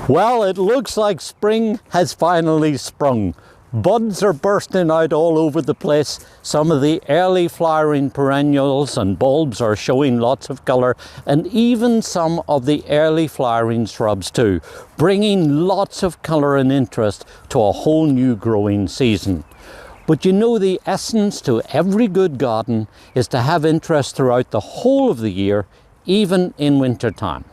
Well, it looks like spring has finally sprung. Buds are bursting out all over the place. Some of the early flowering perennials and bulbs are showing lots of colour, and even some of the early flowering shrubs too, bringing lots of colour and interest to a whole new growing season. But you know, the essence to every good garden is to have interest throughout the whole of the year, even in winter time.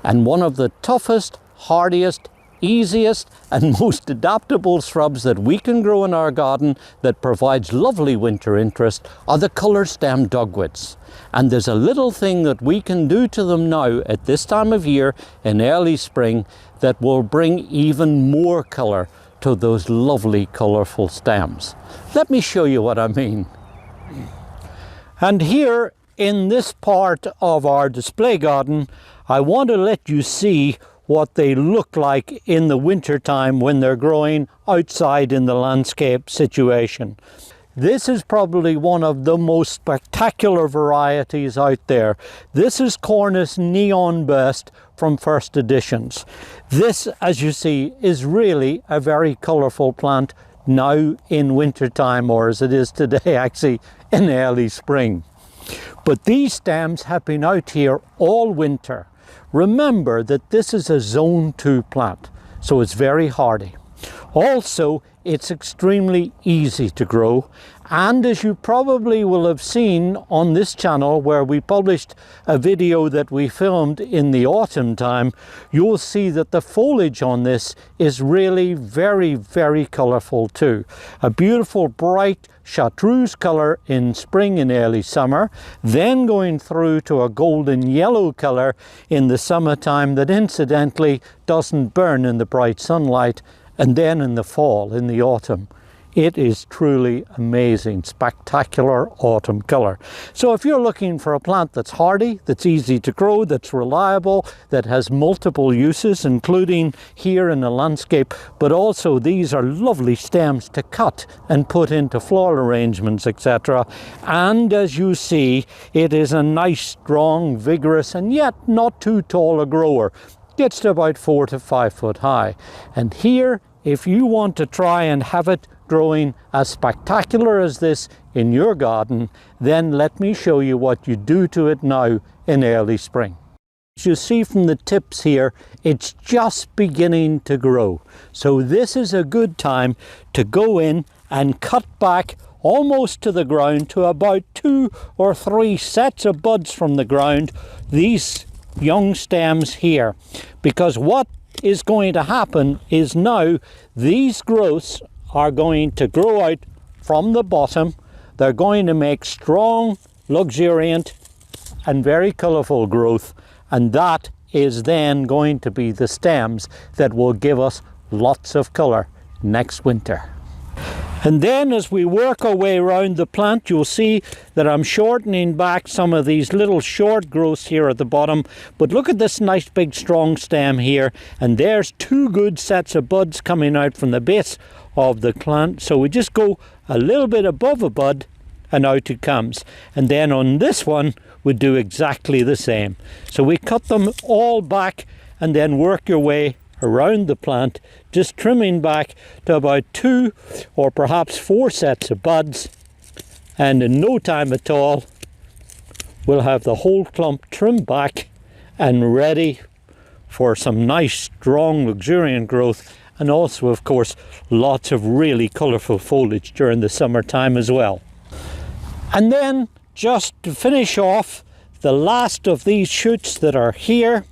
And one of the toughest, hardiest, easiest and most adaptable shrubs that we can grow in our garden that provides lovely winter interest are the colour stem dogwoods. And there's a little thing that we can do to them now at this time of year in early spring that will bring even more colour to those lovely colourful stems. Let me show you what I mean. And here in this part of our display garden, I want to let you see what they look like in the winter time when they're growing outside in the landscape situation. This is probably one of the most spectacular varieties out there. This is Cornus Neon Burst from First Editions. This, as you see, is really a very colourful plant now in winter time, or as it is today actually in early spring. But these stems have been out here all winter. Remember that this is a zone 2 plant, so it's very hardy. Also, it's extremely easy to grow, and as you probably will have seen on this channel where we published a video that we filmed in the autumn time, you'll see that the foliage on this is really very, very colourful too. A beautiful bright chartreuse colour in spring and early summer, then going through to a golden yellow colour in the summertime that incidentally doesn't burn in the bright sunlight, and then in the fall, in the autumn. It is truly amazing, spectacular autumn colour. So if you're looking for a plant that's hardy, that's easy to grow, that's reliable, that has multiple uses, including here in the landscape, but also these are lovely stems to cut and put into floral arrangements, etc. And as you see, it is a nice, strong, vigorous, and yet not too tall a grower. Gets to about 4 to 5 foot high. And here, if you want to try and have it growing as spectacular as this in your garden, then let me show you what you do to it now in early spring. As you see from the tips here, it's just beginning to grow. So this is a good time to go in and cut back almost to the ground to about 2 or 3 sets of buds from the ground, these young stems here, because what is going to happen is now these growths are going to grow out from the bottom. They're going to make strong, luxuriant and very colourful growth, and that is then going to be the stems that will give us lots of colour next winter. And then as we work our way around the plant, you'll see that I'm shortening back some of these little short growths here at the bottom. But look at this nice big strong stem here, and there's 2 good sets of buds coming out from the base of the plant. So we just go a little bit above a bud and out it comes. And then on this one we do exactly the same. So we cut them all back and then work your way around the plant, just trimming back to about 2 or perhaps 4 sets of buds, and in no time at all we'll have the whole clump trimmed back and ready for some nice strong luxuriant growth, and also of course lots of really colourful foliage during the summertime as well. And then just to finish off the last of these shoots that are here,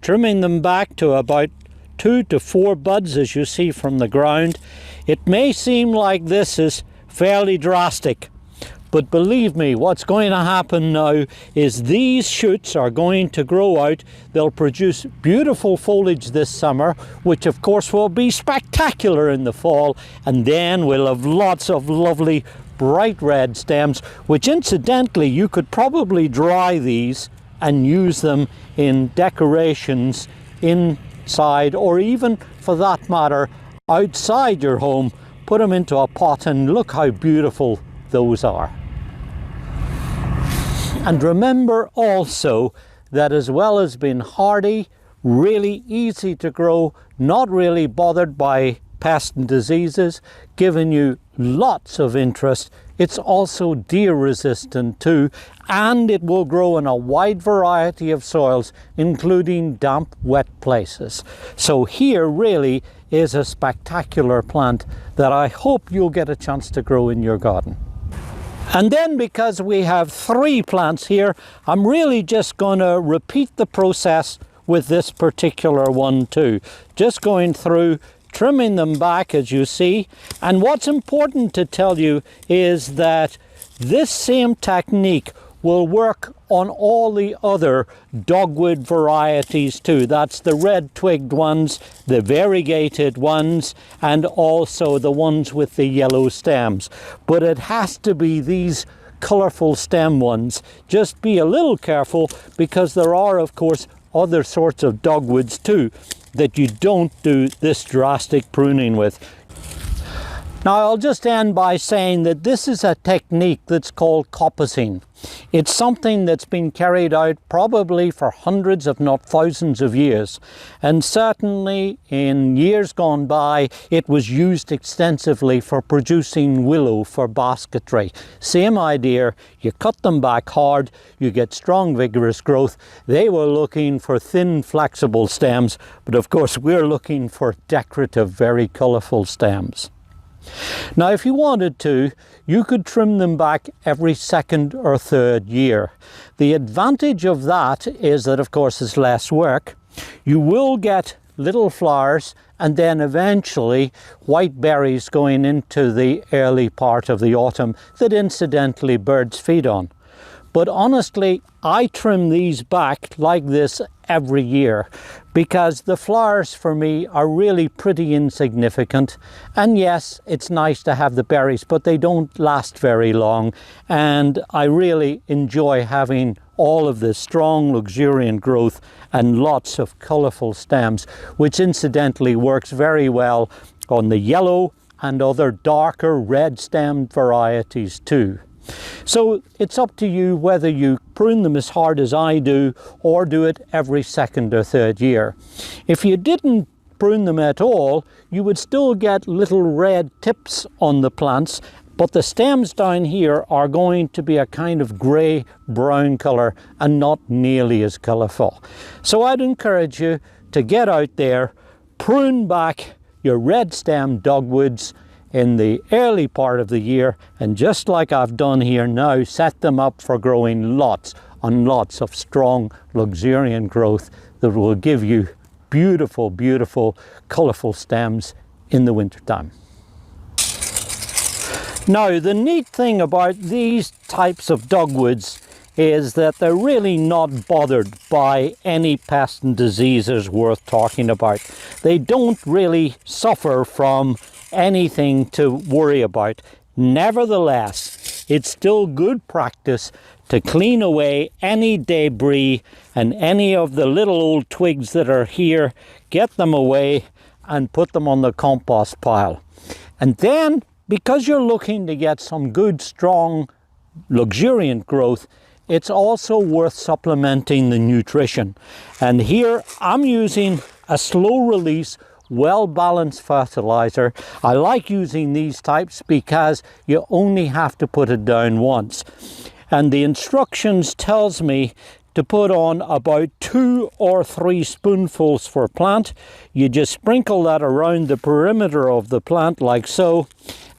trimming them back to about 2 to 4 buds as you see from the ground. It may seem like this is fairly drastic, but believe me, what's going to happen now is these shoots are going to grow out. They'll produce beautiful foliage this summer, which of course will be spectacular in the fall, and then we'll have lots of lovely bright red stems, which incidentally you could probably dry these and use them in decorations inside, or even for that matter outside your home. Put them into a pot and look how beautiful those are. And remember also that as well as being hardy, really easy to grow, not really bothered by pests and diseases, giving you lots of interest. It's also deer resistant too, and it will grow in a wide variety of soils, including damp, wet places. So here really is a spectacular plant that I hope you'll get a chance to grow in your garden. And then, because we have 3 plants here, I'm really just going to repeat the process with this particular one too. Just going through, trimming them back as you see. And what's important to tell you is that this same technique will work on all the other dogwood varieties too. That's the red twigged ones, the variegated ones, and also the ones with the yellow stems. But it has to be these colorful stem ones. Just be a little careful, because there are of course other sorts of dogwoods too that you don't do this drastic pruning with. Now I'll just end by saying that this is a technique that's called coppicing. It's something that's been carried out probably for hundreds if not thousands of years, and certainly in years gone by it was used extensively for producing willow for basketry. Same idea, you cut them back hard, you get strong vigorous growth. They were looking for thin flexible stems, but of course we're looking for decorative, very colourful stems. Now if you wanted to, you could trim them back every 2nd or 3rd year. The advantage of that is that of course it's less work. You will get little flowers and then eventually white berries going into the early part of the autumn that incidentally birds feed on. But honestly, I trim these back like this every year because the flowers for me are really pretty insignificant. And yes, it's nice to have the berries, but they don't last very long. And I really enjoy having all of this strong, luxuriant growth and lots of colourful stems, which incidentally works very well on the yellow and other darker red-stemmed varieties too. So it's up to you whether you prune them as hard as I do or do it every 2nd or 3rd year. If you didn't prune them at all, you would still get little red tips on the plants, but the stems down here are going to be a kind of grey-brown colour and not nearly as colourful. So I'd encourage you to get out there, prune back your red-stemmed dogwoods in the early part of the year, and just like I've done here now, set them up for growing lots and lots of strong, luxuriant growth that will give you beautiful, beautiful, colourful stems in the wintertime. Now, the neat thing about these types of dogwoods is that they're really not bothered by any pests and diseases worth talking about. They don't really suffer from anything to worry about. Nevertheless, it's still good practice to clean away any debris and any of the little old twigs that are here, get them away and put them on the compost pile. And then, because you're looking to get some good, strong, luxuriant growth, it's also worth supplementing the nutrition. And here I'm using a slow release, well-balanced fertilizer. I like using these types because you only have to put it down once. And the instructions tells me to put on about 2 or 3 spoonfuls per plant. You just sprinkle that around the perimeter of the plant like so.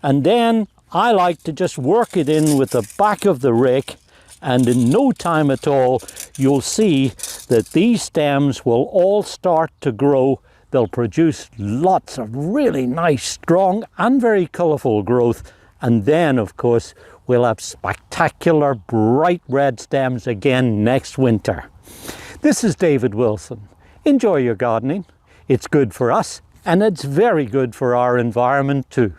And then I like to just work it in with the back of the rake, and in no time at all you'll see that these stems will all start to grow. They'll produce lots of really nice, strong and very colourful growth, and then of course we'll have spectacular bright red stems again next winter. This is David Wilson. Enjoy your gardening. It's good for us and it's very good for our environment too.